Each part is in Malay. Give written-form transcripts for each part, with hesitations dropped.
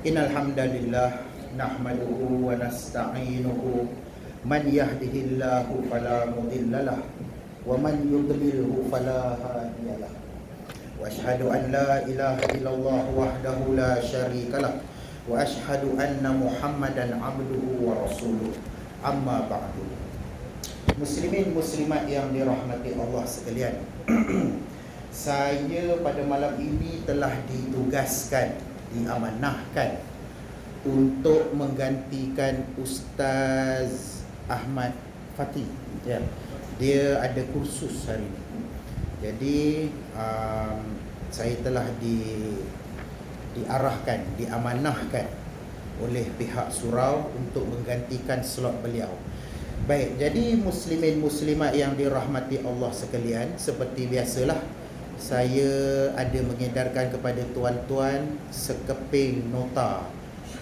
Innal hamdalillah nahmaduhu wa nasta'inuhu man yahdihillahu fala mudhillalah wa man yudlilhu fala hadiyalah. Wa asyhadu an la ilaha illallah wahdahu la syarikalah wa asyhadu anna Muhammadan abduhu wa rasuluh. Amma ba'du. Muslimin muslimat yang dirahmati Allah sekalian. Saya pada malam ini telah ditugaskan, diamanahkan untuk menggantikan Ustaz Ahmad Fatih. Ya. Dia ada kursus hari ini. Jadi saya telah diarahkan, diamanahkan oleh pihak surau untuk menggantikan slot beliau. Baik, jadi muslimin muslimat yang dirahmati Allah sekalian, seperti biasalah saya ada mengedarkan kepada tuan-tuan sekeping nota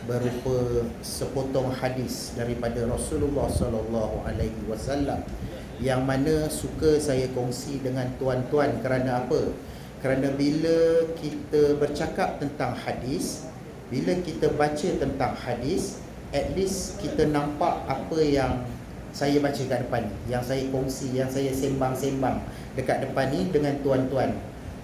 berupa sepotong hadis daripada Rasulullah sallallahu alaihi wasallam yang mana suka saya kongsi dengan tuan-tuan. Kerana apa? Kerana bila kita bercakap tentang hadis, bila kita baca tentang hadis, at least kita nampak apa yang saya baca kat depan ni, yang saya kongsi, yang saya sembang-sembang dekat depan ni dengan tuan-tuan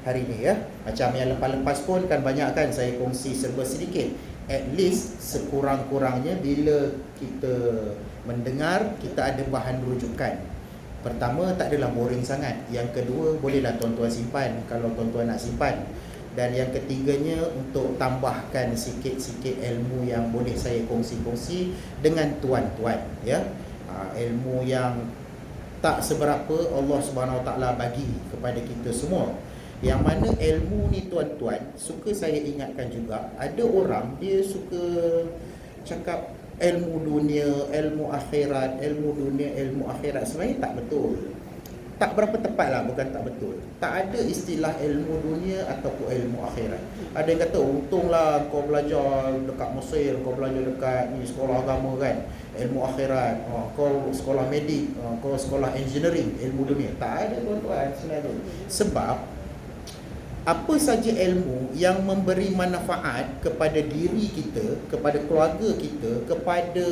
hari ni ya. Macam yang lepas-lepas pun kan banyak kan saya kongsi serba sedikit. At least sekurang-kurangnya bila kita mendengar, kita ada bahan rujukan. Pertama, tak adalah boring sangat. Yang kedua, bolehlah tuan-tuan simpan kalau tuan-tuan nak simpan. Dan yang ketiganya, untuk tambahkan sikit-sikit ilmu yang boleh saya kongsi-kongsi dengan tuan-tuan ya. Ilmu yang tak seberapa Allah Subhanahu Wa Taala bagi kepada kita semua. Yang mana ilmu ni tuan-tuan, suka saya ingatkan juga, ada orang dia suka cakap ilmu dunia, ilmu akhirat, ilmu dunia, ilmu akhirat. Sebenarnya tak betul. Tak berapa tepat lah, bukan tak betul. Tak ada istilah ilmu dunia ataupun ilmu akhirat. Ada yang kata, untunglah kau belajar dekat Mesir, kau belajar dekat ni sekolah agama kan, ilmu akhirat. Kau sekolah medik, kau sekolah engineering, ilmu dunia. Tak ada tuan-tuan sebenarnya. Sebab apa saja ilmu yang memberi manfaat kepada diri kita, kepada keluarga kita, kepada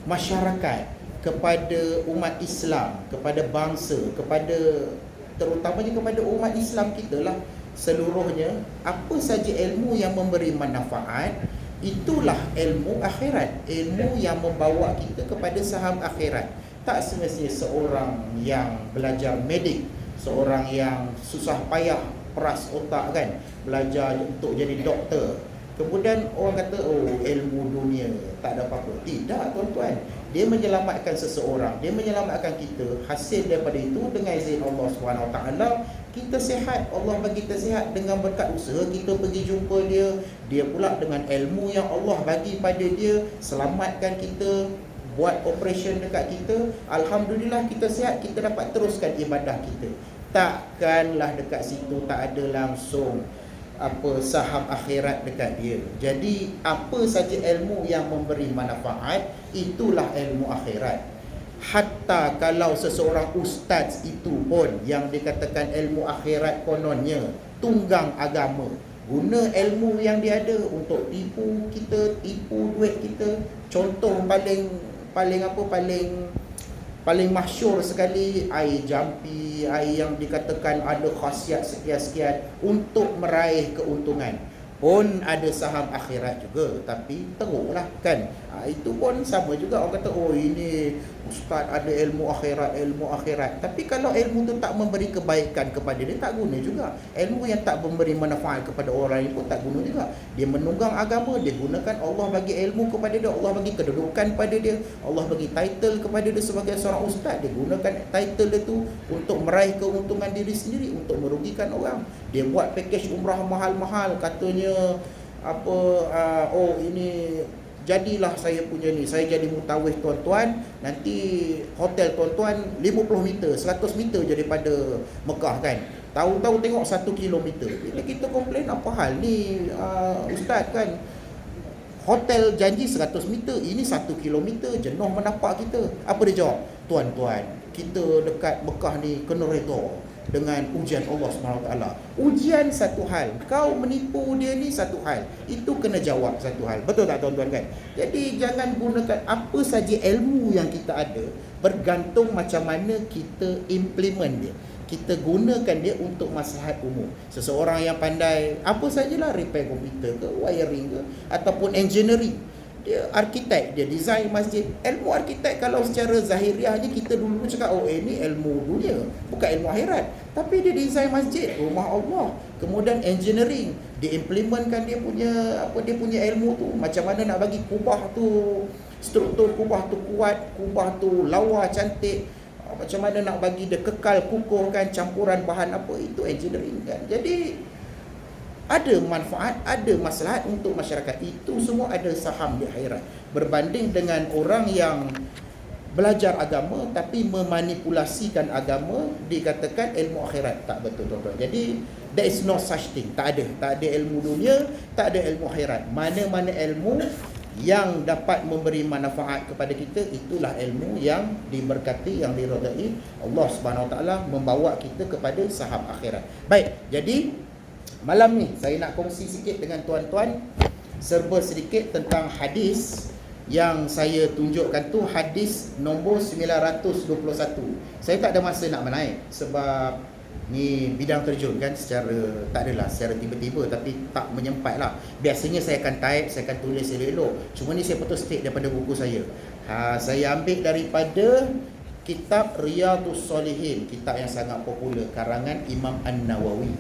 masyarakat, kepada umat Islam, kepada bangsa, kepada terutamanya kepada umat Islam kita lah seluruhnya, apa saja ilmu yang memberi manfaat, itulah ilmu akhirat, ilmu yang membawa kita kepada saham akhirat. Tak semestinya seorang yang belajar medik, seorang yang susah payah peras otak kan, belajar untuk jadi doktor, kemudian orang kata oh ilmu dunia tak ada apa-apa. Tidak tuan-tuan, dia menyelamatkan seseorang, dia menyelamatkan kita. Hasil daripada itu dengan izin Allah SWT, kita sihat. Allah bagi kita sihat dengan berkat usaha kita pergi jumpa dia. Dia pula dengan ilmu yang Allah bagi pada dia selamatkan kita, buat operation dekat kita. Alhamdulillah kita sihat, kita dapat teruskan ibadah kita. Takkanlah dekat situ tak ada langsung saham akhirat dekat dia. Jadi apa saja ilmu yang memberi manfaat, itulah ilmu akhirat. Hatta kalau seseorang ustaz itu pun yang dikatakan ilmu akhirat kononnya tunggang agama, guna ilmu yang dia ada untuk tipu kita, tipu duit kita. Contoh paling masyhur sekali, air jampi, air yang dikatakan ada khasiat sekian-sekian untuk meraih keuntungan. Pun ada saham akhirat juga, tapi teruklah kan. Itu pun sama juga, orang kata oh ini ustaz ada ilmu akhirat. Tapi kalau ilmu tu tak memberi kebaikan kepada dia, tak guna juga. Ilmu yang tak memberi manfaat kepada orang lain pun tak guna juga. Dia menunggang agama, dia gunakan, Allah bagi ilmu kepada dia, Allah bagi kedudukan pada dia, Allah bagi title kepada dia sebagai seorang ustaz. Dia gunakan title dia tu untuk meraih keuntungan diri sendiri, untuk merugikan orang. Dia buat package umrah mahal-mahal, katanya oh ini jadilah saya punya ni, saya jadi mutawif tuan-tuan, nanti hotel tuan-tuan 50 meter, 100 meter je daripada Mekah kan. Tahu-tahu tengok 1 kilometer. Bila kita komplain, apa hal ni ustaz kan, hotel janji 100 meter, ini 1 kilometer, jenuh menapak kita. Apa dia jawab? Tuan-tuan, kita dekat Mekah ni kena redha. dengan ujian Allah SWT. Ujian satu hal, kau menipu dia ni satu hal, itu kena jawab satu hal. Betul tak tuan-tuan kan? Jadi jangan gunakan apa saja ilmu yang kita ada, bergantung macam mana kita implement dia, kita gunakan dia untuk maslahat umum. Seseorang yang pandai apa sajalah, repair komputer ke, wiring ke, ataupun engineering, dia arkitek, dia design masjid. Ilmu arkitek kalau secara zahiriahnya kita dulu cakap, oh ini ilmu dunia, bukan ilmu akhirat. Tapi dia design masjid, rumah Allah. Kemudian engineering, dia implementkan dia punya ilmu tu, macam mana nak bagi kubah tu, struktur kubah tu kuat, kubah tu lawa cantik, macam mana nak bagi dia kekal kukuh kan, campuran bahan apa, itu engineering kan. Jadi ada manfaat, ada maslahat untuk masyarakat. Itu semua ada saham di akhirat. Berbanding dengan orang yang belajar agama tapi memanipulasikan agama, dikatakan ilmu akhirat. Tak betul tuan-tuan. Jadi there is no such thing. Tak ada ilmu dunia, tak ada ilmu akhirat. Mana-mana ilmu yang dapat memberi manfaat kepada kita, itulah ilmu yang diberkati, yang diridai Allah Subhanahu Wa Taala, membawa kita kepada saham akhirat. Baik, jadi malam ni saya nak kongsi sikit dengan tuan-tuan serba sedikit tentang hadis yang saya tunjukkan tu, hadis nombor 921. Saya tak ada masa nak menaik sebab ni bidang terjun kan, secara tak adalah secara tiba-tiba, tapi tak menyempat lah. Biasanya saya akan type, saya akan tulis elok-elok. Cuma ni saya putus take daripada buku saya. Saya ambil daripada kitab Riyadhus Shalihin, kitab yang sangat popular karangan Imam An-Nawawi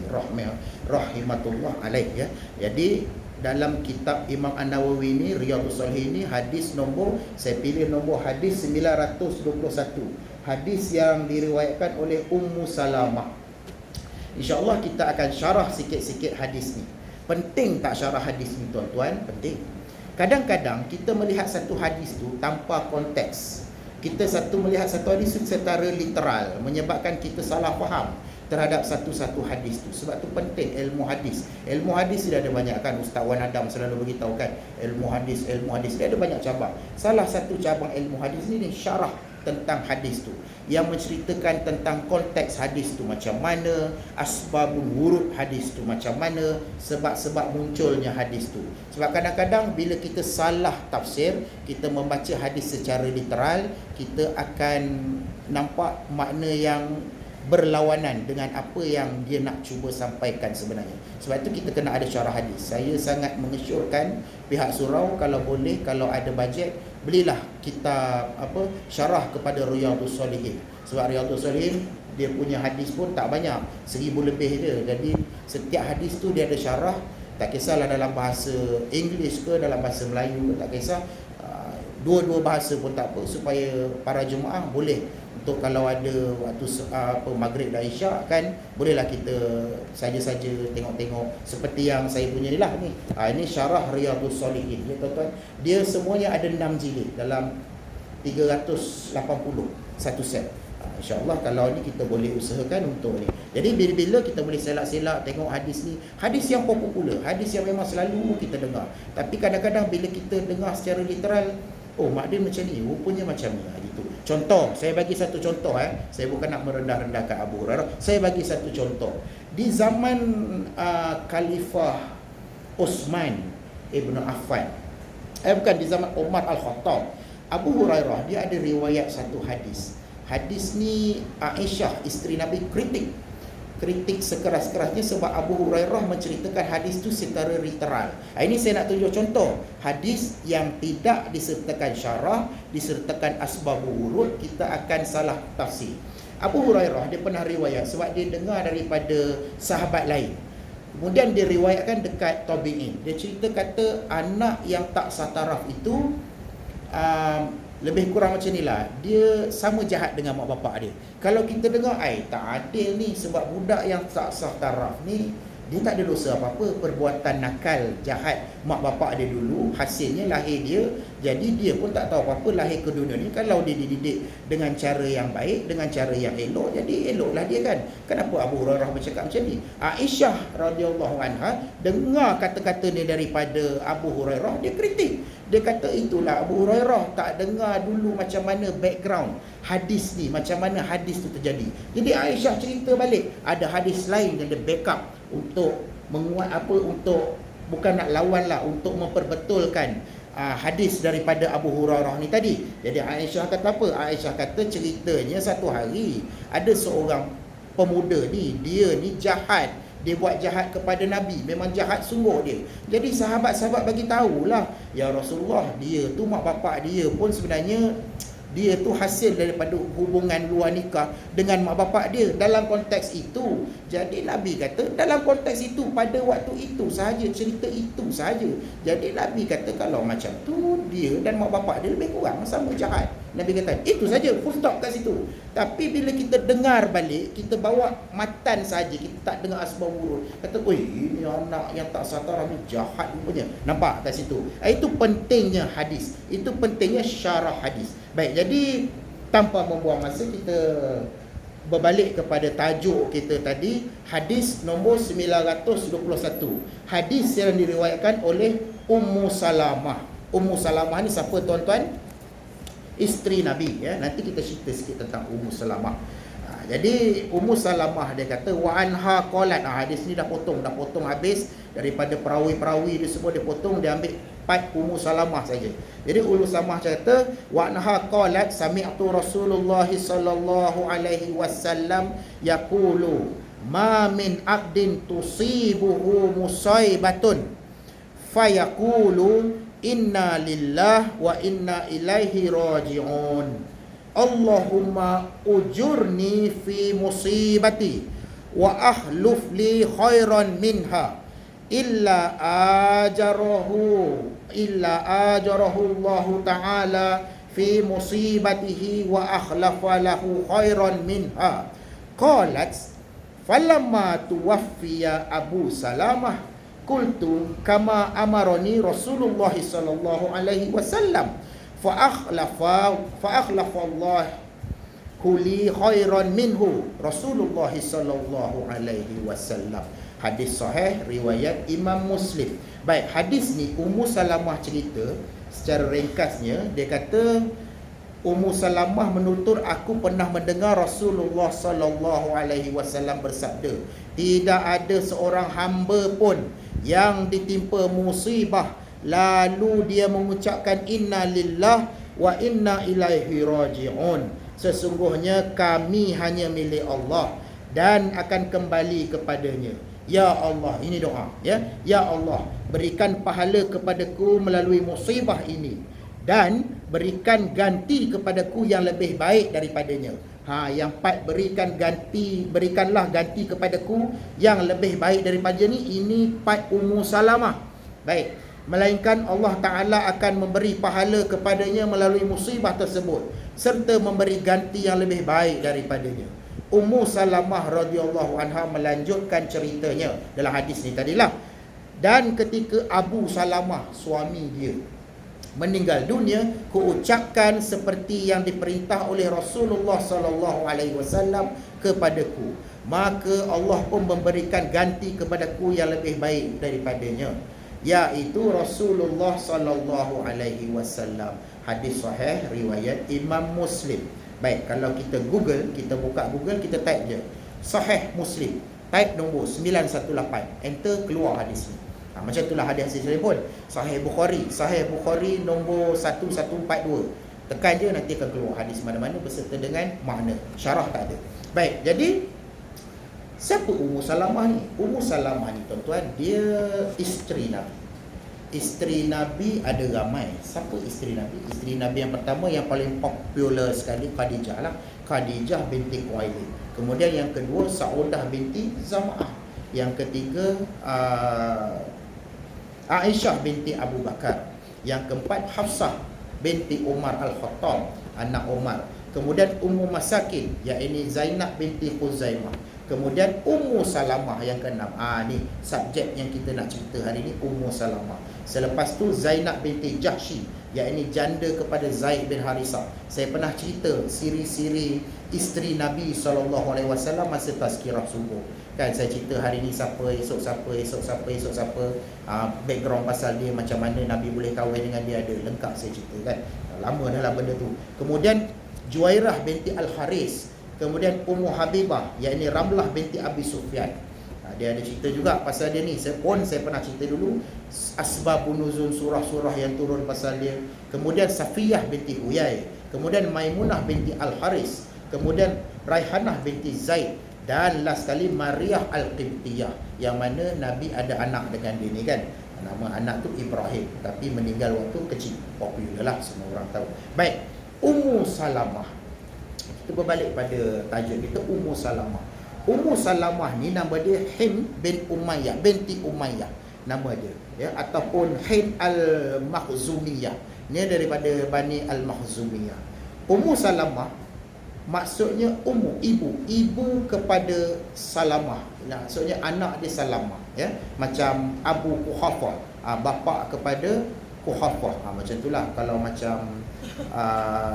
rahimatullah alaih ya. Jadi dalam kitab Imam An-Nawawi ni, Riyadhus Shalihin ni, hadis nombor, saya pilih nombor hadis 921. Hadis yang diriwayatkan oleh Ummu Salamah. InsyaAllah kita akan syarah sikit-sikit hadis ni. Penting tak syarah hadis ni tuan-tuan? Penting. Kadang-kadang kita melihat satu hadis tu tanpa konteks. Kita melihat satu hadis secara literal, menyebabkan kita salah faham terhadap satu-satu hadis tu. Sebab tu penting ilmu hadis. Ilmu hadis dia ada banyak kan, Ustaz Wan Adam selalu beritahu kan, ilmu hadis dia ada banyak cabang. Salah satu cabang ilmu hadis ni syarah tentang hadis tu, yang menceritakan tentang konteks hadis tu macam mana, asbabul wurud hadis tu macam mana, sebab-sebab munculnya hadis tu. Sebab kadang-kadang bila kita salah tafsir, kita membaca hadis secara literal, kita akan nampak makna yang berlawanan dengan apa yang dia nak cuba sampaikan sebenarnya. Sebab itu kita kena ada syarah hadis. Saya sangat mengesyorkan pihak surau, kalau boleh, kalau ada bajet, belilah kitab syarah kepada Riyadhus Shalihin. Sebab Riyadhus Shalihin dia punya hadis pun tak banyak, 1000 lebih dia. Jadi setiap hadis tu dia ada syarah, tak kisahlah dalam bahasa Inggeris ke, dalam bahasa Melayu ke, tak kisah, dua-dua bahasa pun tak apa, supaya para jemaah boleh, untuk kalau ada waktu maghrib dan isyak kan, bolehlah kita saja-saja tengok-tengok seperti yang saya punya ni lah ni. Ini syarah Riyadhus Shalihin ya tuan-tuan. Dia semuanya ada 6 jilid dalam 380 satu set. InsyaAllah kalau ni kita boleh usahakan untuk ni. Jadi bila kita boleh selak-selak tengok hadis ni, hadis yang popular, hadis yang memang selalu kita dengar. Tapi kadang-kadang bila kita dengar secara literal, oh mak dia macam ni, rupanya macam ni gitu. Contoh, saya bagi satu contoh saya bukan nak merendah-rendahkan Abu Hurairah. Saya bagi satu contoh. Di zaman Khalifah Uthman Ibn Affan, bukan, di zaman Umar Al-Khattab, Abu Hurairah dia ada riwayat satu hadis. Hadis ni Aisyah isteri Nabi kritik sekeras-kerasnya sebab Abu Hurairah menceritakan hadis tu secara literal. Ini saya nak tunjuk contoh hadis yang tidak disertakan syarah, disertakan asbabul wurud, kita akan salah tafsir. Abu Hurairah dia pernah riwayat sebab dia dengar daripada sahabat lain, kemudian dia riwayatkan dekat tabi'in. Dia cerita kata anak yang tak sataraf itu lebih kurang macam ni lah, dia sama jahat dengan mak bapak dia. Kalau kita dengar, tak adil ni, sebab budak yang tak sah taraf ni, dia tak ada dosa apa-apa, perbuatan nakal, jahat mak bapak dia dulu, hasilnya lahir dia Jadi dia pun tak tahu apa-apa, lahir ke dunia ni. Kalau dia dididik dengan cara yang baik, dengan cara yang elok, jadi eloklah dia kan. Kenapa Abu Hurairah bercakap macam ni? Aisyah radhiyallahu anha dengar kata-kata ni daripada Abu Hurairah, dia kritik. Dia kata itulah Abu Hurairah tak dengar dulu macam mana background hadis ni, macam mana hadis tu terjadi. Jadi Aisyah cerita balik, ada hadis lain yang dia backup untuk menguat apa, untuk bukan nak lawan lah, untuk memperbetulkan hadis daripada Abu Hurairah ni tadi. Jadi Aisyah kata apa? Aisyah kata ceritanya satu hari ada seorang pemuda ni, dia ni jahat. Dia buat jahat kepada Nabi, memang jahat sungguh dia. Jadi sahabat-sahabat bagi tahulah, ya Rasulullah, dia tu mak bapak dia pun sebenarnya dia tu hasil daripada hubungan luar nikah dengan mak bapak dia. Dalam konteks itu, jadi Nabi kata dalam konteks itu, pada waktu itu sahaja, cerita itu sahaja. Jadi Nabi kata kalau macam tu, dia dan mak bapak dia lebih kurang sama jahat. Nabi kata itu saja, full stop kat situ. Tapi bila kita dengar balik, kita bawa matan saja, kita tak dengar asbab urut, kata oi, ini anak yang tak satar ni jahat rupanya. Nampak kat situ. Itu pentingnya hadis, itu pentingnya syarah hadis. Baik, jadi tanpa membuang masa, kita berbalik kepada tajuk kita tadi, hadis nombor 921. Hadis yang diriwayatkan oleh Ummu Salamah. Ummu Salamah ni siapa tuan-tuan? Isteri Nabi, ya. Nanti kita cerita sikit tentang Ummu Salamah. Jadi Ummu Salamah dia kata wa anha qalat. Hadis ni dah potong habis daripada perawi-perawi dia semua, dia potong, dia ambil part Ummu Salamah saja. Jadi Ummu Salamah kata wa anha qalat sami'tu Rasulullah sallallahu alaihi wasallam yaqulu ma min abdin tusibuhu musaibatun fayaqulu inna lillah wa inna ilaihi raji'un. Allahumma ujurni fi musibati wa akhluf li khairan minha illa ajarahu Allah ta'ala fi musibatihi wa akhlafa lahu khairan minha. Qalat falamma tuwaffiya Abu Salamah qultu kama amarani Rasulullah sallallahu alaihi wasallam fa akhlafa Allah li khairan minhu Rasulullah sallallahu alaihi wasallam. Hadis sahih riwayat Imam Muslim. Baik, hadis ni Ummu Salamah cerita secara ringkasnya. Dia kata Ummu Salamah menutur, aku pernah mendengar Rasulullah sallallahu alaihi wasallam bersabda, tidak ada seorang hamba pun yang ditimpa musibah lalu dia mengucapkan inna lillah wa inna ilaihi raji'un, sesungguhnya kami hanya milik Allah dan akan kembali kepadanya. Ya Allah, ini doa, ya. Ya Allah, berikan pahala kepadaku melalui musibah ini dan berikan ganti kepadaku yang lebih baik daripadanya. Yang part berikanlah ganti kepadaku yang lebih baik daripada ini part Ummu Salamah. Baik, melainkan Allah Ta'ala akan memberi pahala kepadanya melalui musibah tersebut serta memberi ganti yang lebih baik daripadanya. Ummu Salamah radhiyallahu anha melanjutkan ceritanya dalam hadis ni tadilah. Dan ketika Abu Salamah, suami dia, meninggal dunia, kuucapkan seperti yang diperintah oleh Rasulullah sallallahu alaihi wasallam kepadaku, maka Allah pun memberikan ganti kepadaku yang lebih baik daripadanya, yaitu Rasulullah sallallahu alaihi wasallam. Hadis sahih riwayat Imam Muslim. Baik, kalau kita buka Google, kita type je Sahih Muslim, type nombor 918, enter, keluar hadis ni. Macam itulah hadis ni pun. Sahih Bukhari nombor 1142. Tekan je, nanti akan keluar hadis mana-mana beserta dengan makna. Syarah tak ada. Baik, jadi siapa Ummu Salamah ni? Ummu Salamah ni tuan-tuan, dia isteri Nabi. Isteri Nabi ada ramai. Siapa isteri Nabi? Isteri Nabi yang pertama, yang paling popular sekali, Khadijah lah. Khadijah binti Khuwailid. Kemudian yang kedua, Saudah binti Zam'ah. Yang ketiga, Aisyah binti Abu Bakar. Yang keempat, Hafsah binti Umar Al-Khattab, anak Umar. Kemudian Ummu Masakin, iaitu Zainab binti Khuzaimah. Kemudian Ummu Salamah yang keenam. Ni subjek yang kita nak cerita hari ni, Ummu Salamah. Selepas tu Zainab binti Jahsy. yakni janda kepada Zaid bin Harisah. Saya pernah cerita siri-siri isteri Nabi SAW masa tazkirah subuh. Kan saya cerita hari ni siapa, esok siapa, esok siapa, esok siapa, background pasal dia, macam mana Nabi boleh kahwin dengan dia, ada lengkap saya cerita kan. Lama dah lah benda tu. Kemudian Juwairah binti Al-Haris, kemudian Ummu Habibah, yakni Ramlah binti Abi Sufyan. Dia ada cerita juga pasal dia ni. Saya pernah cerita dulu asbabun nuzul surah-surah yang turun pasal dia. Kemudian Safiyah binti Huyai, kemudian Maimunah binti Al-Haris, kemudian Raihanah binti Zaid, dan last sekali Maryah Al-Qibtiyah, yang mana Nabi ada anak dengan dia ni kan. Nama anak tu Ibrahim, tapi meninggal waktu kecil. Popular lah, semua orang tahu. Baik, Ummu Salamah. Kita berbalik pada tajuk kita, Ummu Salamah. Ummu Salamah ni nama dia Hind bin Umayyah, binti Umayyah nama dia, ya, ataupun Hind Al-Makhzumiyah. Ni daripada Bani Al-Makhzumiyah. Ummu Salamah maksudnya ummu, ibu kepada Salamah. Maksudnya anak dia Salamah, ya. Macam Abu Quhafah, bapa kepada Quhafah. Macam itulah kalau macam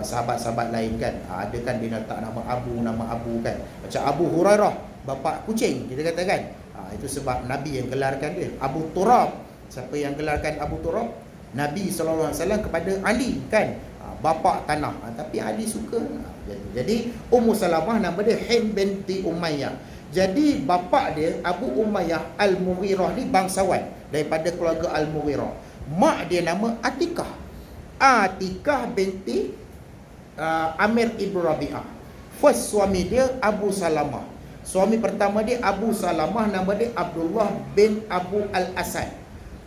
sahabat-sahabat lain kan, ada kan dia letak nama Abu kan. Macam Abu Hurairah, bapa kucing kita kata kan. Itu sebab Nabi yang gelarkan dia. Abu Turab, siapa yang gelarkan Abu Turab? Nabi SAW kepada Ali kan, bapa tanah. Tapi Ali suka. Jadi Ummu Salamah nama dia Hind binti Umayyah. Jadi bapa dia Abu Umayyah Al-Mughirah ni bangsawan daripada keluarga Al-Mughirah. Mak dia nama Atikah binti Amir Ibn Rabi'ah. First suami dia Abu Salamah. Suami pertama dia Abu Salamah, nama dia Abdullah bin Abu Al-Asad.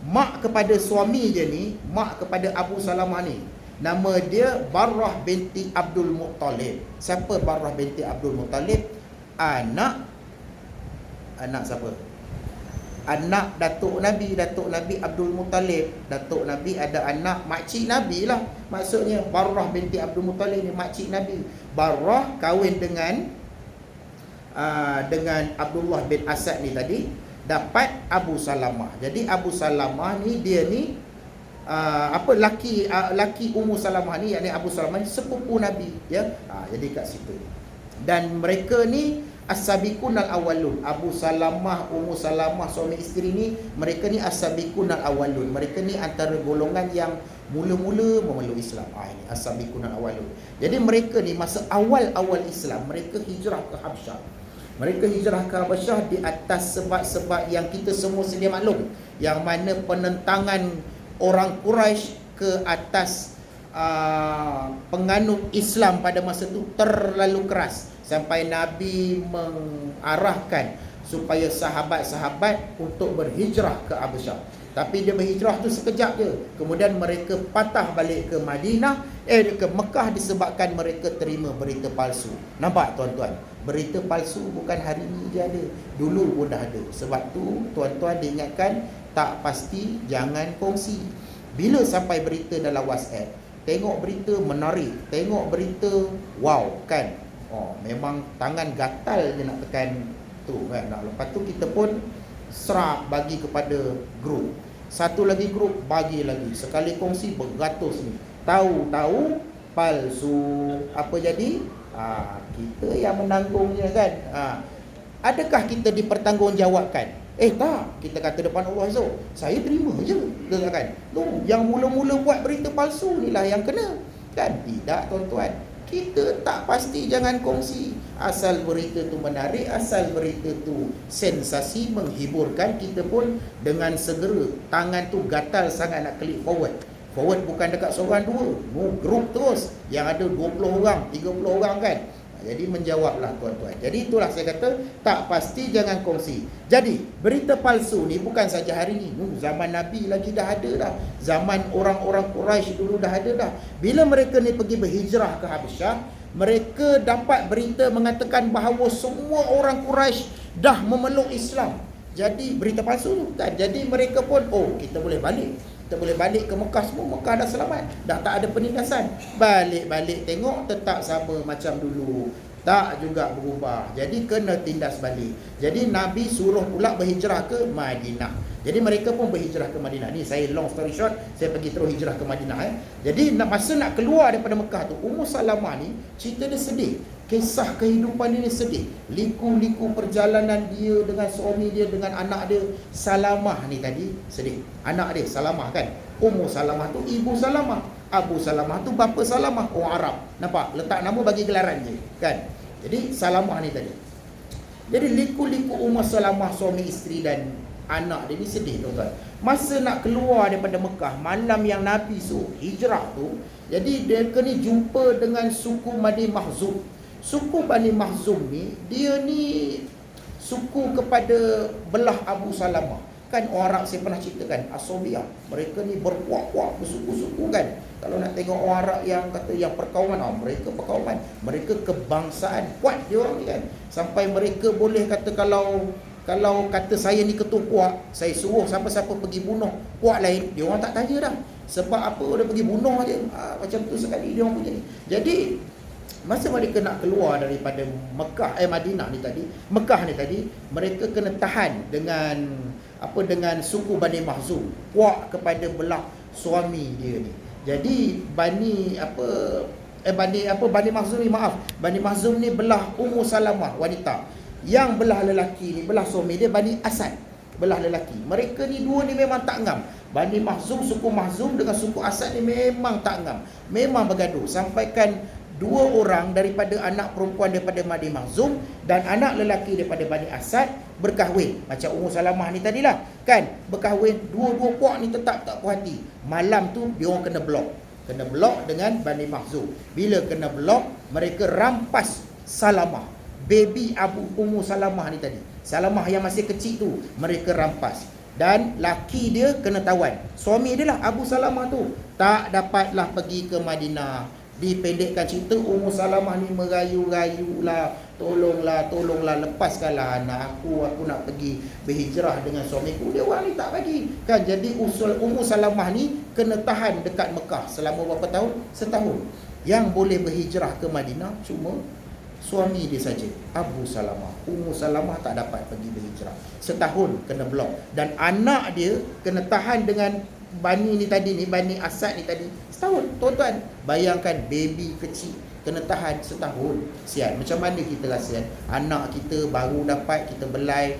Mak kepada suami dia ni, mak kepada Abu Salamah ni, nama dia Barrah binti Abdul Muttalib. Siapa Barrah binti Abdul Muttalib? Anak siapa? Anak Datuk Nabi Abdul Muttalib. Datuk Nabi ada anak makcik Nabi lah. Maksudnya Barrah binti Abdul Muttalib ni makcik Nabi. Barrah kahwin dengan Abdullah bin Asad ni tadi, dapat Abu Salamah. Jadi Abu Salamah ni dia ni laki Ummu Salamah ni, yakni Abu Salamah ni sepupu Nabi, ya. Jadi kat situ. Dan mereka ni as-sabiqun al-awwalun. Abu Salamah, Ummu Salamah, suami isteri ni, mereka ni as-sabiqun al-awwalun. Mereka ni antara golongan yang mula-mula memeluk Islam. Ini as-sabiqun al-awwalun. Jadi mereka ni masa awal-awal Islam, mereka hijrah ke Habsyah. Mereka hijrah ke Habsyah di atas sebab-sebab yang kita semua sedia maklum, yang mana penentangan orang Quraisy ke atas penganut Islam pada masa itu terlalu keras, sampai Nabi mengarahkan supaya sahabat-sahabat untuk berhijrah ke Habsyah. Tapi dia berhijrah tu sekejap je. Kemudian mereka patah balik ke Madinah, ke Mekah, disebabkan mereka terima berita palsu. Nampak tuan-tuan? Berita palsu bukan hari ni je ada. Dulu pun dah ada. Sebab tu tuan-tuan diingatkan, tak pasti jangan kongsi. Bila sampai berita dalam WhatsApp, tengok berita menarik, tengok berita wow kan. Memang tangan gatal je nak tekan tu kan. Lepas tu kita pun serap bagi kepada grup. Satu lagi grup bagi lagi. Sekali kongsi beratus ni. Tahu-tahu palsu. Apa jadi? Kita yang menanggungnya kan. Adakah kita dipertanggungjawabkan? Tak. Kita kata depan Allah esok, saya terima je. Kan? Yang mula-mula buat berita palsu ni lah yang kena. Kan? Tidak tuan-tuan. Kita tak pasti jangan kongsi. Asal berita tu menarik, asal berita tu sensasi, menghiburkan, kita pun dengan segera tangan tu gatal sangat nak klik forward. Forward bukan dekat seorang dua, grup terus yang ada 20 orang, 30 orang kan. Jadi menjawablah tuan-tuan. Jadi itulah saya kata, tak pasti jangan kongsi. Jadi berita palsu ni bukan saja hari ni. Zaman Nabi lagi dah ada dah. Zaman orang-orang Quraisy dulu dah ada dah. Bila mereka ni pergi berhijrah ke Habsyah, mereka dapat berita mengatakan bahawa semua orang Quraisy dah memeluk Islam. Jadi berita palsu tu kan. Jadi mereka pun, kita boleh balik. Kita boleh balik ke Mekah semua. Mekah dah selamat. Dah tak ada penindasan. Balik-balik tengok tetap sama macam dulu. Tak juga berubah. Jadi kena tindas balik. Jadi Nabi suruh pula berhijrah ke Madinah. Jadi mereka pun berhijrah ke Madinah. Ni saya long story short, saya pergi terus hijrah ke Madinah. Jadi masa nak keluar daripada Mekah tu, Ummu Salamah ni cerita dia sedih. Kisah kehidupan dia ni sedih. Liku-liku perjalanan dia dengan suami dia, dengan anak dia. Salamah ni tadi sedih. Anak dia Salamah kan. Ummu Salamah tu ibu Salamah. Abu Salamah tu bapa Salamah, orang Arab. Nampak? Letak nama bagi gelaran je kan. Jadi Salamah ni tadi. Jadi liku-liku Ummu Salamah, suami isteri dan anak dia ni sedih tuan-tuan. Masa nak keluar daripada Mekah, malam yang Nabi suruh hijrah tu, jadi dia kena jumpa dengan suku Bani Makhzum. Suku Bani Makhzum ni, dia ni suku kepada belah Abu Salamah. Kan orang Arab saya pernah ceritakan, Asobiyah. Mereka ni berpuak-puak, bersuku-suku kan. Kalau nak tengok orang Arab yang kata yang perkauman, mereka perkauman. Mereka kebangsaan kuat dia orang ni kan. Sampai mereka boleh kata kalau kata saya ni ketua puak, saya suruh siapa-siapa pergi bunuh puak lain, dia orang tak tanya dah. Sebab apa dia pergi bunuh aja. Macam tu sekali dia orang punya ni. Jadi masa mereka nak keluar daripada Madinah ni tadi, Mekah ni tadi, mereka kena tahan dengan suku Bani Makhzum, puak kepada belah suami dia ni. Jadi Bani Makhzum ni, Bani Makhzum ni belah Ummu Salamah, wanita. Yang belah lelaki ni, belah suami dia Bani Asad, belah lelaki. Mereka ni dua ni memang tak ngam. Bani Makhzum, suku Makhzum dengan suku Asad ni memang tak ngam, memang bergaduh. Sampaikan dua orang daripada anak perempuan daripada Bani Makhzum dan anak lelaki daripada Bani Asad berkahwin. Macam Ummu Salamah ni tadilah kan, berkahwin. Dua-dua puak ni tetap tak puas hati. Malam tu dia orang kena blok dengan Bani Makhzum. Bila kena blok, mereka rampas Salamah, baby Ummu Salamah ni tadi. Salamah yang masih kecil tu mereka rampas. Dan laki dia kena tawan. Suami dia lah Abu Salamah tu tak dapatlah pergi ke Madinah. Dipendekkan cerita, Ummu Salamah ni merayu-rayu lah, tolonglah, lepaskanlah anak aku nak pergi berhijrah dengan suamiku. Dia orang ni tak bagi kan. Jadi usul Ummu Salamah ni kena tahan dekat Mekah selama berapa tahun? Setahun. Yang boleh berhijrah ke Madinah cuma suami dia saja, Abu Salamah. Ummu Salamah tak dapat pergi berhijrah. Setahun kena blok. Dan anak dia kena tahan dengan Bani ni tadi ni, Bani Asad ni tadi, setahun. Tuan-tuan, bayangkan baby kecil kena tahan setahun. Sian, macam mana kita rasa kan? Anak kita baru dapat, kita belai,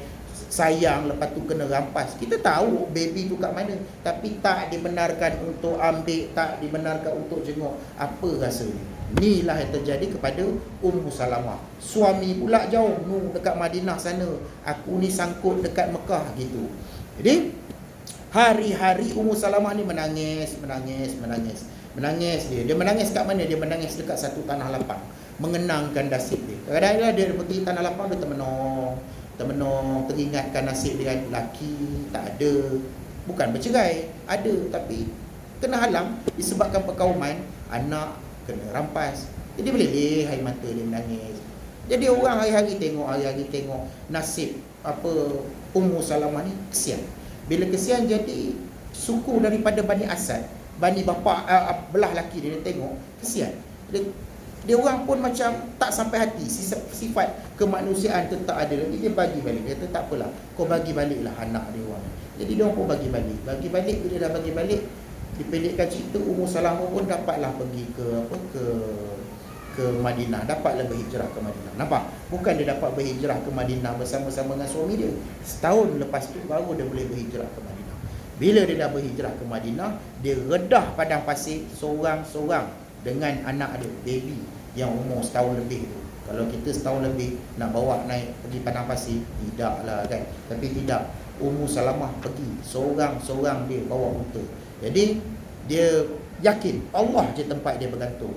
sayang, lepas tu kena rampas. Kita tahu baby tu kat mana, tapi tak dibenarkan untuk ambil, tak dibenarkan untuk jenguk. Apa rasa ni? Inilah yang terjadi kepada Ummu Salamah. Suami pula jauh, dekat Madinah sana. Aku ni sangkut dekat Mekah gitu. Jadi hari-hari Ummu Salamah ni menangis dia. Dia menangis kat mana? Dia menangis dekat satu tanah lapang, mengenangkan nasib dia. Kadang-kadang dia pergi tanah lapang, dia termenung, teringatkan nasib dia. Laki tak ada, bukan bercerai, ada tapi kena halang disebabkan perkauman, anak kena rampas. Jadi meleleh air mata dia menangis. Jadi orang hari-hari tengok nasib Ummu Salamah ni, kesian. Bila kesian, jadi suku daripada Bani Asad, Bani bapa belah laki dia tengok kesian. Dia orang pun macam tak sampai hati. Sifat kemanusiaan tetap ada lagi. Dia bagi balik. Dia kata tak apalah, kau bagi baliklah anak dia orang. Jadi dia orang pun bagi balik. Bila dah bagi balik, dipendekkan cerita, Ummu Salamah pun dapatlah pergi ke Madinah, dapatlah berhijrah ke Madinah. Nampak? Bukan dia dapat berhijrah ke Madinah bersama-sama dengan suami dia. Setahun lepas tu baru dia boleh berhijrah ke Madinah. Bila dia dah berhijrah ke Madinah, dia redah padang pasir seorang-seorang dengan anak dia, baby yang umur setahun lebih tu. Kalau kita setahun lebih nak bawa naik pergi padang pasir, tidaklah kan. Tapi tidak, Ummu Salamah pergi seorang-seorang, dia bawa unta. Jadi dia yakin Allah je tempat dia bergantung.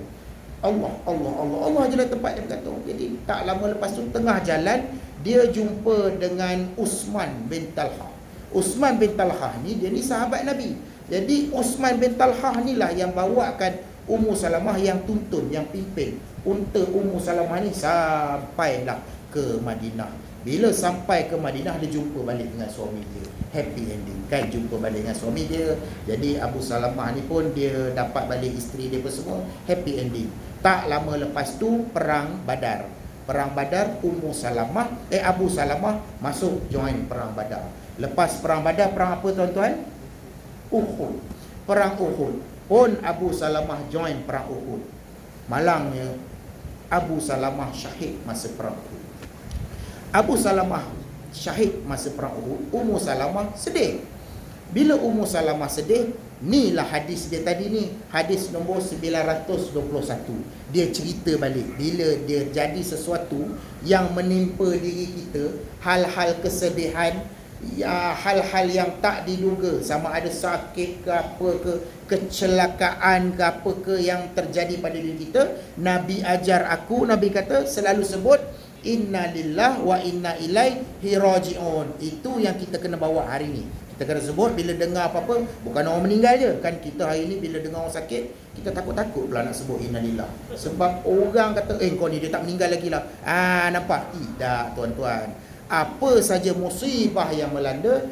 Allah je lah tempat dia bergantung. Jadi tak lama lepas tu, tengah jalan dia jumpa dengan Uthman bin Talha. Uthman bin Talha ni, dia ni sahabat Nabi. Jadi Uthman bin Talha ni lah yang bawakan Ummu Salamah, yang tuntun, yang pimpin unta Ummu Salamah ni sampailah ke Madinah. Bila sampai ke Madinah, dia jumpa balik dengan suami dia. Happy ending kan, jumpa balik dengan suami dia. Jadi Abu Salamah ni pun dia dapat balik isteri dia pun semua, happy ending. Tak lama lepas tu perang Badar. Perang Badar, Abu Salamah masuk join perang Badar. Lepas perang Badar, perang apa tuan-tuan? Uhud. Perang Uhud pun Abu Salamah join perang Uhud. Malangnya Abu Salamah syahid masa perang Uhud. Abu Salamah syahid masa perang Uhud. Ummu Salamah sedih. Bila Ummu Salamah sedih, inilah hadis dia tadi ni, hadis nombor 921. Dia cerita balik bila dia jadi sesuatu yang menimpa diri kita, hal-hal kesedihan, ya, hal-hal yang tak diduga, sama ada sakit ke apa ke, kecelakaan ke apa ke yang terjadi pada diri kita. Nabi ajar aku, Nabi kata selalu sebut inna lillah wa inna ilaihi raji'un. Itu yang kita kena bawa hari ni. Kita kena sebut bila dengar apa-apa, bukan orang meninggal je. Kan kita hari ni bila dengar orang sakit, kita takut-takut pula nak sebut innalillah. Sebab orang kata, kau ni dia tak meninggal lagi lah. Nampak? Tidak tuan-tuan. Apa saja musibah yang melanda,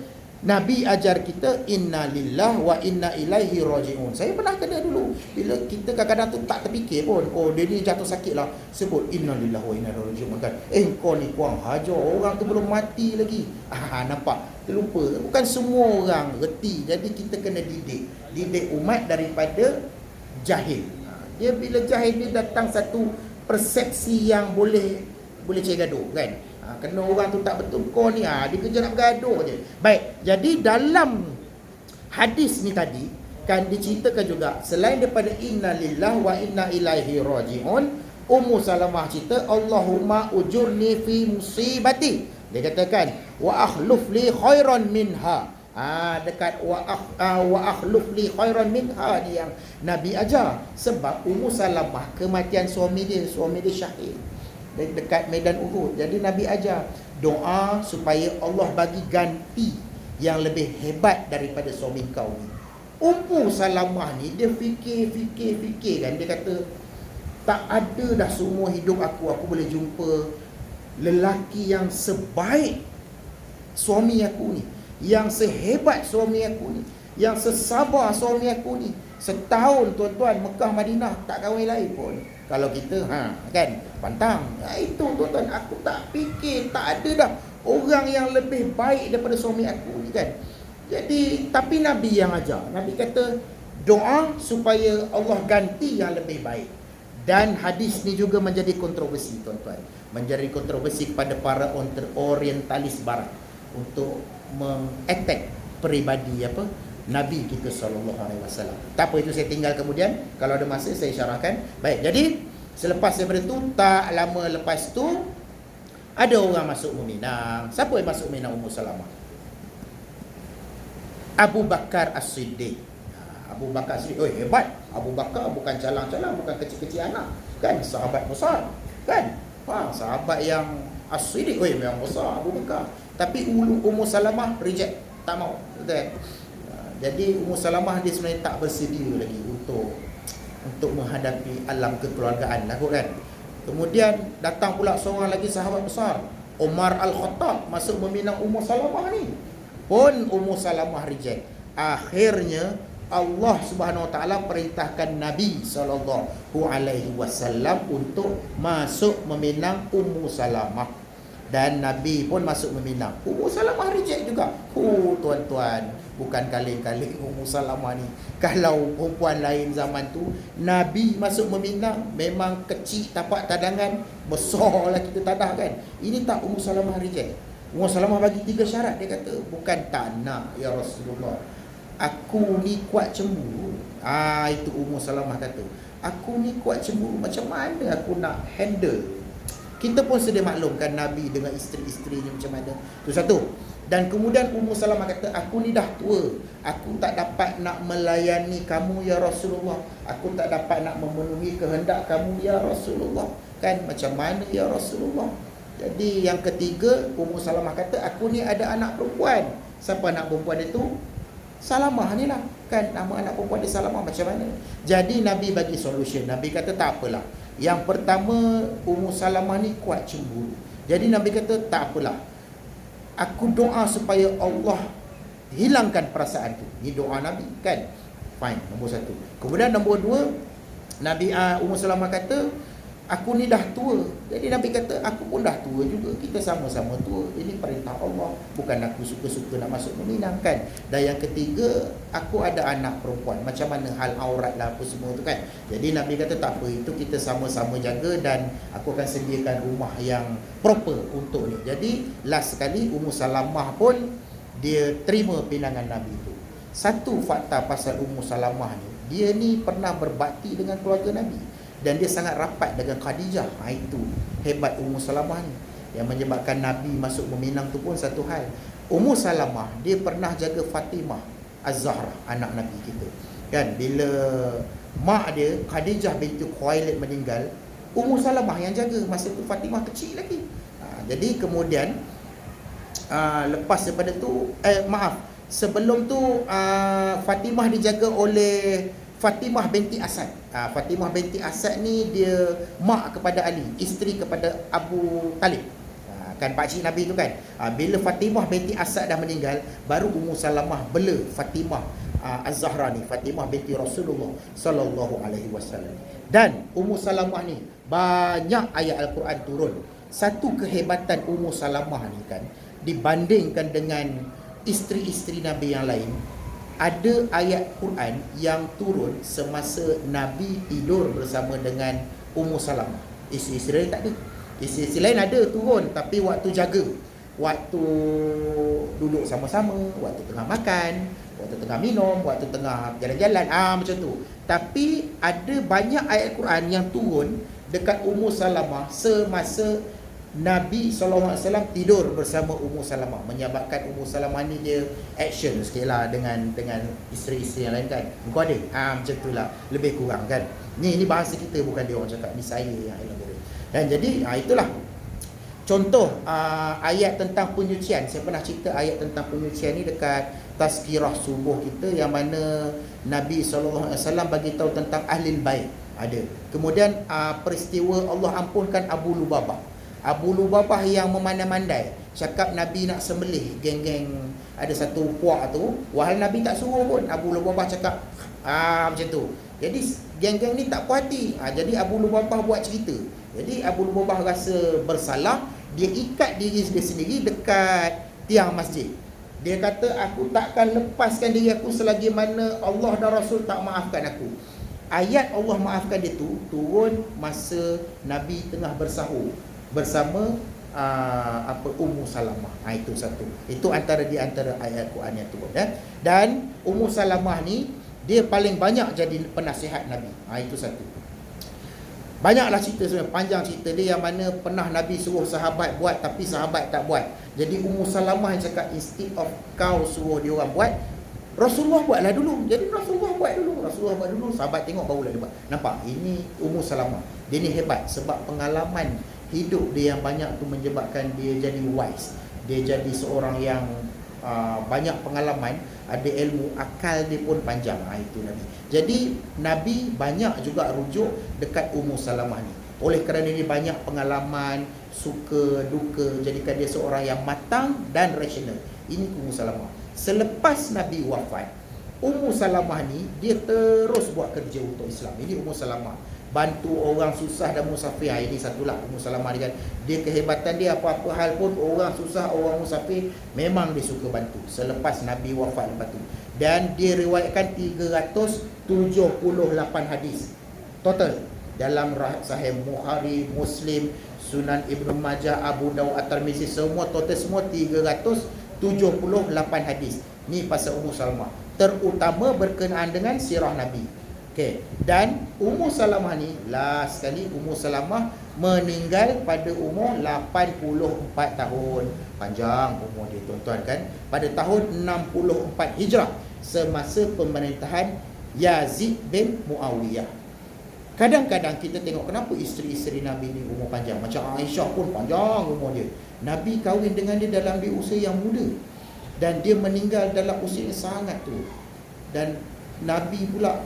Nabi ajar kita inna lillah wa inna ilaihi raji'un. Saya pernah kena dulu. Bila kita kadang-kadang tu tak terfikir pun, dia ni jatuh sakit lah, sebut inna lillah wa inna ilaihi raji'un kan. Kau ni kurang hajar, orang tu belum mati lagi. Nampak? Terlupa. Bukan semua orang reti. Jadi kita kena didik umat daripada jahil. Dia bila jahil, dia datang satu persepsi yang boleh cari gaduh kan. Kena orang tu tak betul, kau ni dia kerja nak bergaduh je. Baik, jadi dalam hadis ni tadi kan diceritakan juga, selain daripada inna lillah wa inna ilaihi raji'un, Ummu Salamah cerita Allahumma ujurni fi musibati. Dia katakan wa akhluf li khairan minha. Dekat wa akhluf li khairan minha ni yang Nabi ajar. Sebab Ummu Salamah kematian suami dia syahid dekat medan Uhud. Jadi Nabi ajar doa supaya Allah bagi ganti yang lebih hebat daripada suami kau ni. Ummu Salamah ni dia fikir kan. Dia kata tak ada dah seumur hidup aku boleh jumpa lelaki yang sebaik suami aku ni, yang sehebat suami aku ni, yang sesabar suami aku ni. Setahun tuan-tuan Mekah Madinah tak kahwin lain pun. Kalau kita kan pantang. Itu tuan-tuan, aku tak fikir tak ada dah orang yang lebih baik daripada suami aku ni kan. Jadi tapi Nabi yang ajar. Nabi kata doa supaya Allah ganti yang lebih baik. Dan hadis ni juga menjadi kontroversi tuan-tuan. Menjadi kontroversi kepada para orientalis barat untuk mengattack peribadi Nabi kita SAW. Tak apa, itu saya tinggal kemudian. Kalau ada masa saya syarahkan. Baik, jadi selepas daripada tu, tak lama lepas tu ada orang masuk Minang. Siapa yang masuk Minang? Ummu Salamah. Abu Bakar As-Siddiq. Abu Bakar As-Siddiq, hebat. Abu Bakar bukan calang-calang, bukan kecil-kecil anak. Kan sahabat besar. Kan? Sahabat yang As-Siddiq, memang besar Abu Bakar. Tapi Ummu Salamah reject, tak mau. Betul. Jadi Ummu Salamah dia sebenarnya tak bersedia lagi untuk menghadapi alam kekeluargaan lah kan. Kemudian datang pula seorang lagi sahabat besar, Umar Al-Khattab, masuk meminang Ummu Salamah ni. Pun Ummu Salamah reject. Akhirnya Allah Subhanahu Wa Taala perintahkan Nabi SAW untuk masuk meminang Ummu Salamah. Dan Nabi pun masuk meminang. Ummu Salamah reject juga. Tuan-tuan, bukan kaleng-kaleng Ummu Salamah ni. Kalau perempuan lain zaman tu, Nabi masuk meminang, memang kecil tapak tadangan, besar lah kita tadah kan. Ini tak, Ummu Salamah reject. Ummu Salamah bagi 3 syarat. Dia kata, bukan tak nak ya Rasulullah, aku ni kuat cemburu. Itu Ummu Salamah kata, aku ni kuat cemburu, macam mana aku nak handle. Kita pun sedia maklumkan Nabi dengan isteri-isteri ni macam mana. Itu satu. Dan kemudian Ummu Salamah kata, aku ni dah tua, aku tak dapat nak melayani kamu ya Rasulullah, aku tak dapat nak memenuhi kehendak kamu ya Rasulullah. Kan macam mana ya Rasulullah. Jadi yang ketiga, Ummu Salamah kata, aku ni ada anak perempuan. Siapa anak perempuan itu? Salamah ni lah. Kan nama anak perempuan dia Salamah, macam mana? Jadi Nabi bagi solution. Nabi kata tak apalah. Yang pertama, Ummu Salamah ni kuat cemburu. Jadi Nabi kata tak apalah, aku doa supaya Allah hilangkan perasaan tu. Ni doa Nabi kan. Fine, nombor 1. Kemudian nombor 2, Nabi Ummu Salamah kata, Aku ni dah tua. Jadi Nabi kata, aku pun dah tua juga. Kita sama-sama tua. Ini perintah Allah. Bukan aku suka-suka nak masuk meminang kan. Dan yang ketiga, aku ada anak perempuan. Macam mana hal aurat lah apa semua tu kan. Jadi Nabi kata tak apa, itu kita sama-sama jaga dan aku akan sediakan rumah yang proper untuk ni. Jadi last sekali Ummu Salamah pun dia terima pinangan Nabi tu. Satu fakta pasal Ummu Salamah ni, dia ni pernah berbakti dengan keluarga Nabi. Dan dia sangat rapat dengan Khadijah. Itu hebat Ummu Salamah ni. Yang menyebabkan Nabi masuk meminang tu pun satu hal. Ummu Salamah, dia pernah jaga Fatimah Az-Zahra, anak Nabi kita. Kan, bila mak dia, Khadijah binti Khuwailid meninggal, Ummu Salamah yang jaga. Masa tu Fatimah kecil lagi. Jadi kemudian, lepas daripada tu, sebelum tu Fatimah dijaga oleh Fatimah binti Asad. Fatimah binti Asad ni dia mak kepada Ali, isteri kepada Abu Talib. Kan pakcik Nabi tu kan. Bila Fatimah binti Asad dah meninggal, baru Ummu Salamah bela Fatimah Az-Zahra ni, Fatimah binti Rasulullah sallallahu alaihi wasallam. Dan Ummu Salamah ni banyak ayat Al-Quran turun. Satu kehebatan Ummu Salamah ni kan, dibandingkan dengan isteri-isteri Nabi yang lain, ada ayat Quran yang turun semasa Nabi tidur bersama dengan Ummu Salamah. Isteri-isteri lain tak ada. Isteri-isteri lain ada turun, tapi waktu jaga, waktu duduk sama-sama, waktu tengah makan, waktu tengah minum, waktu tengah jalan-jalan, macam tu. Tapi ada banyak ayat Quran yang turun dekat Ummu Salamah semasa Nabi SAW tidur bersama Ummu Salamah, menyebabkan Ummu Salamah ni dia action sikit lah dengan isteri-isteri yang lain kan. Kau ada? Macam tu lah, lebih kurang kan. Ni bahasa kita, bukan dia orang cakap. Ni saya yang elaborate. Dan jadi itulah contoh ayat tentang penyucian. Saya pernah cerita ayat tentang penyucian ni dekat Tazkirah Subuh kita, yang mana Nabi SAW bagi tahu tentang Ahlul Bait. Ada. Kemudian peristiwa Allah ampunkan Abu Lubabah. Abu Lubabah yang memandai-mandai, cakap Nabi nak sembelih geng-geng, ada satu puak tu, wahai Nabi tak suruh pun. Abu Lubabah cakap macam tu. Jadi geng-geng ni tak puas hati. Jadi Abu Lubabah buat cerita. Jadi Abu Lubabah rasa bersalah, dia ikat diri dia sendiri dekat tiang masjid. Dia kata, aku takkan lepaskan diri aku selagi mana Allah dan Rasul tak maafkan aku. Ayat Allah maafkan dia tu turun masa Nabi tengah bersahur bersama Ummu Salamah. Itu satu. Itu antara ayat Quran yang turun. Dan Ummu Salamah ni dia paling banyak jadi penasihat Nabi. Itu satu. Banyaklah cerita sebenarnya, panjang cerita dia, yang mana pernah Nabi suruh sahabat buat tapi sahabat tak buat. Jadi Ummu Salamah yang cakap, instead of kau suruh dia orang buat, Rasulullah buatlah dulu. Jadi Rasulullah buat dulu, sahabat tengok barulah dia buat. Nampak? Ini Ummu Salamah. Dia ni hebat sebab pengalaman hidup dia yang banyak tu menyebabkan dia jadi wise. Dia jadi seorang yang banyak pengalaman, ada ilmu, akal dia pun panjang. Itu Nabi. Jadi Nabi banyak juga rujuk dekat Ummu Salamah ni. Oleh kerana dia banyak pengalaman, suka duka, jadikan dia seorang yang matang dan rasional. Ini Ummu Salamah. Selepas Nabi wafat, Ummu Salamah ni dia terus buat kerja untuk Islam. Ini Ummu Salamah, bantu orang susah dan musafir. Ini satulah Ummu Salamah dia kan. Dia kehebatan dia, apa-apa hal pun orang susah, orang musafir, memang dia suka bantu. Selepas Nabi wafat lepas tu. Dan dia riwayatkan 378 hadis total dalam Sahih Bukhari, Muslim, Sunan Ibnu Majah, Abu Dawud, At-Tirmizi, semua total semua 378 hadis. Ni pasal Ummu Salamah, terutama berkenaan dengan sirah Nabi. Okey, dan Ummu Salamah ni last sekali Ummu Salamah meninggal pada umur 84 tahun. Panjang umur dia tuan-tuan kan. Pada tahun 64 Hijrah, semasa pemerintahan Yazid bin Muawiyah. Kadang-kadang kita tengok kenapa isteri-isteri Nabi ni umur panjang. Macam Aisyah pun panjang umur dia. Nabi kahwin dengan dia dalam di usia yang muda, dan dia meninggal dalam usia yang sangat tua. Dan Nabi pula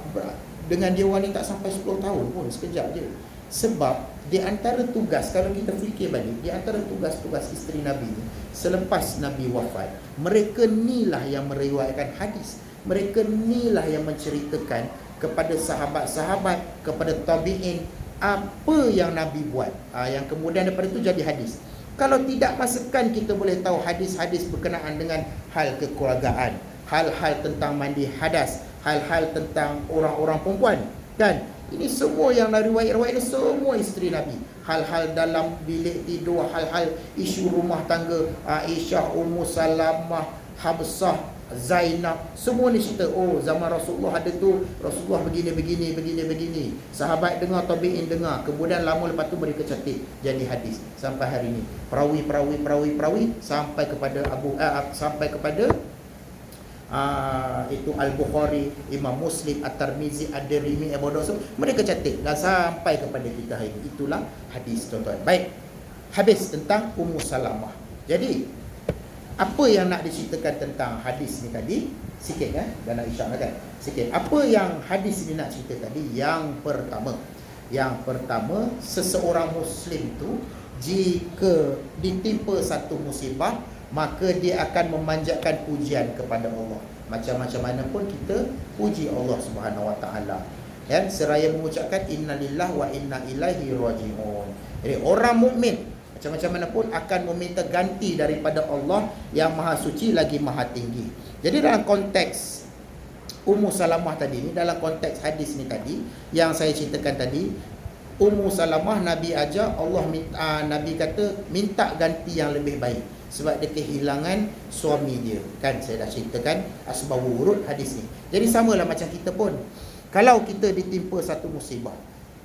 dengan dia wanita tak sampai 10 tahun pun, sekejap je. Sebab di antara tugas, kalau kita fikir balik, di antara tugas-tugas isteri Nabi ni, selepas Nabi wafat, mereka nilah yang meriwayatkan hadis. Mereka nilah yang menceritakan kepada sahabat-sahabat, kepada tabi'in, apa yang Nabi buat, yang kemudian daripada itu jadi hadis. Kalau tidak masukkan, kita boleh tahu hadis-hadis berkenaan dengan hal kekeluargaan, hal-hal tentang mandi hadas, hal-hal tentang orang-orang perempuan, kan? Ini semua yang dari riwayat-riwayat ini semua isteri Nabi. Hal-hal dalam bilik tidur, hal-hal isu rumah tangga, Aisyah, Ummu Salamah, Habsah, Zainab, semua ni cerita, oh zaman Rasulullah ada tu, Rasulullah begini. Sahabat dengar, tabi'in dengar, kemudian lama lepas tu mereka catat jadi hadis sampai hari ini. Perawi sampai kepada sampai kepada itu Al-Bukhari, Imam Muslim, At-Tirmizi, Ad-Darimi, Abu Dawud, mereka catat dan sampai kepada kita hari ini. Itulah hadis, tuan-tuan. Baik, habis tentang Ummu Salamah. Jadi apa yang nak diceritakan tentang hadis ni tadi? Sikit kan? Dan nak isyarat kan? Sikit. Apa yang hadis ni nak cerita tadi? Yang pertama, seseorang Muslim tu jika ditimpa satu musibah, maka dia akan memanjatkan pujian kepada Allah. Macam-macam mana pun kita puji Allah Subhanahu Wa Taala. Dan seraya mengucapkan innalillah wa inna ilaihi rajiun. Jadi orang mukmin macam-macam mana pun akan meminta ganti daripada Allah yang Maha Suci lagi Maha Tinggi. Jadi dalam konteks Ummu Salamah tadi ni, dalam konteks hadis ni tadi yang saya ceritakan tadi, Ummu Salamah Nabi ajar Allah Nabi kata minta ganti yang lebih baik sebab dia kehilangan suami dia. Kan saya dah ceritakan asbabul wurud hadis ni. Jadi samalah macam kita pun. Kalau kita ditimpa satu musibah,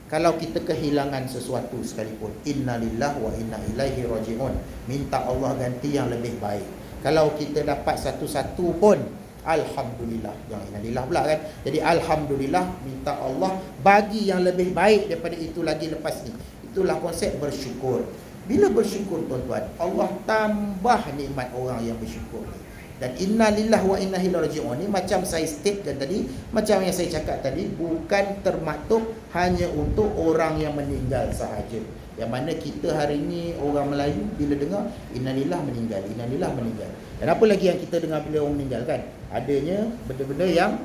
kalau kita kehilangan sesuatu sekalipun, innalillah wa inna ilaihi rajiun, minta Allah ganti yang lebih baik. Kalau kita dapat satu-satu pun, alhamdulillah. Yang innalillah pula kan. Jadi alhamdulillah, minta Allah bagi yang lebih baik daripada itu lagi lepas ni. Itulah konsep bersyukur. Bila bersyukur, tuan-tuan, Allah tambah nikmat orang yang bersyukur. Dan innalillah wa inna ilaihi rajiun ni macam saya statekan tadi, macam yang saya cakap tadi, bukan termaktub hanya untuk orang yang meninggal sahaja. Yang mana kita hari ni orang Melayu bila dengar innalillah meninggal. Dan apa lagi yang kita dengar bila orang meninggal kan? Adanya benda-benda yang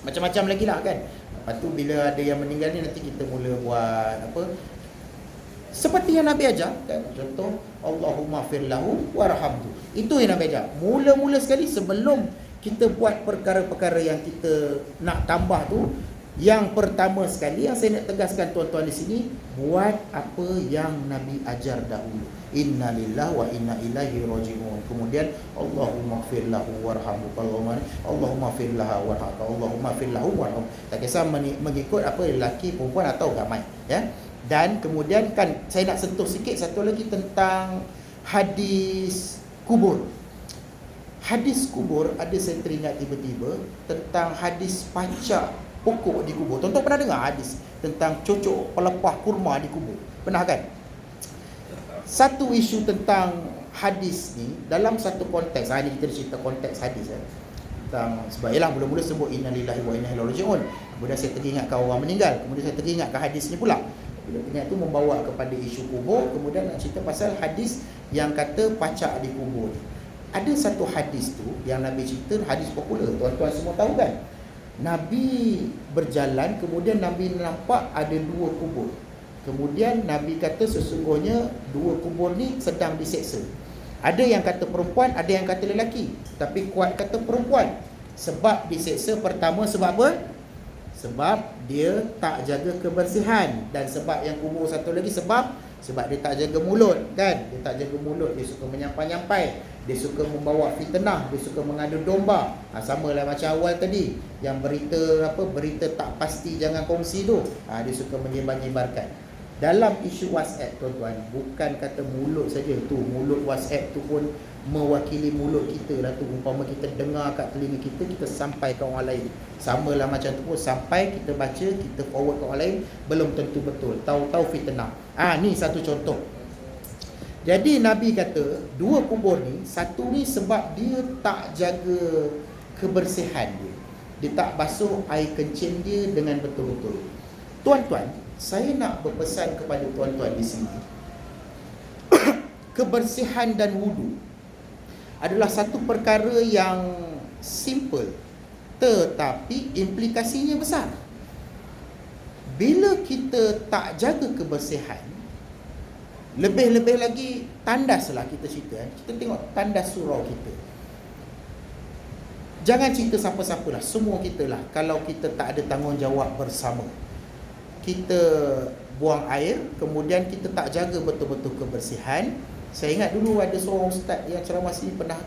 macam-macam lagi lah kan. Lepas tu bila ada yang meninggal ni, nanti kita mula buat apa? Seperti yang Nabi ajar kan? Contoh, Allahumma firlahu warhamhu. Itu yang Nabi ajar. Mula-mula sekali sebelum kita buat perkara-perkara yang kita nak tambah tu, yang pertama sekali yang saya nak tegaskan tuan-tuan di sini, buat apa yang Nabi ajar dahulu. Innalillah wa inna ilaihi rajiun. Kemudian Allahumma firlahu warhamhu. Allahumma firlahu warhamhu. Allahumma firlahu warhamhu. Tak kisah mengikut apa lelaki, perempuan atau ramai, ya. Dan kemudian kan saya nak sentuh sikit satu lagi tentang hadis kubur. Hadis kubur ada saya teringat tiba-tiba tentang hadis pacak pokok di kubur. Tuan-tuan pernah dengar hadis tentang cocok pelepah kurma di kubur? Pernah kan? Satu isu tentang hadis ni dalam satu konteks. Ini kita cerita konteks hadis tentang, sebab ialah mula-mula sebut innalillahi wa inna ilaihi rajiun. Kemudian saya teringatkan orang meninggal. Kemudian saya teringatkan hadis ni pula. Bila ingat tu membawa kepada isu kubur. Kemudian nak cerita pasal hadis yang kata pacak di kubur. Ada satu hadis tu yang Nabi cerita, hadis popular, tuan-tuan semua tahu kan? Nabi berjalan, kemudian Nabi nampak ada dua kubur. Kemudian Nabi kata sesungguhnya dua kubur ni sedang diseksa. Ada yang kata perempuan, ada yang kata lelaki. Tapi kuat kata perempuan. Sebab diseksa pertama sebab apa? Sebab dia tak jaga kebersihan. Dan sebab yang kubur satu lagi sebab dia tak jaga mulut kan. Dia tak jaga mulut, dia suka menyampai-nyampai, dia suka membawa fitnah, dia suka mengadu domba. Samalah macam awal tadi yang berita tak pasti jangan kongsi tu. Dia suka menyebar-nyebarkan. Dalam isu WhatsApp, tuan-tuan, bukan kata mulut saja tu, mulut WhatsApp tu pun mewakili mulut kita lah tu. Umpama kita dengar kat telinga kita, kita sampai ke orang lain. Samalah macam tu pun, sampai kita baca, kita forward ke orang lain, belum tentu betul. Tahu-tahu fitnah. Ni satu contoh. Jadi Nabi kata dua kubur ni, satu ni sebab dia tak jaga kebersihan dia. Dia tak basuh air kencing dia dengan betul-betul. Tuan-tuan, saya nak berpesan kepada tuan-tuan di sini. Kebersihan dan wudu adalah satu perkara yang simple, tetapi implikasinya besar. Bila kita tak jaga kebersihan, lebih-lebih lagi tandaslah kita cerita. Kita tengok tandas surau kita. Jangan cerita siapa-siapa lah, semua kita lah. Kalau kita tak ada tanggungjawab bersama, kita buang air, kemudian kita tak jaga betul-betul kebersihan. Saya ingat dulu ada seorang ustaz yang ceramah sini pernah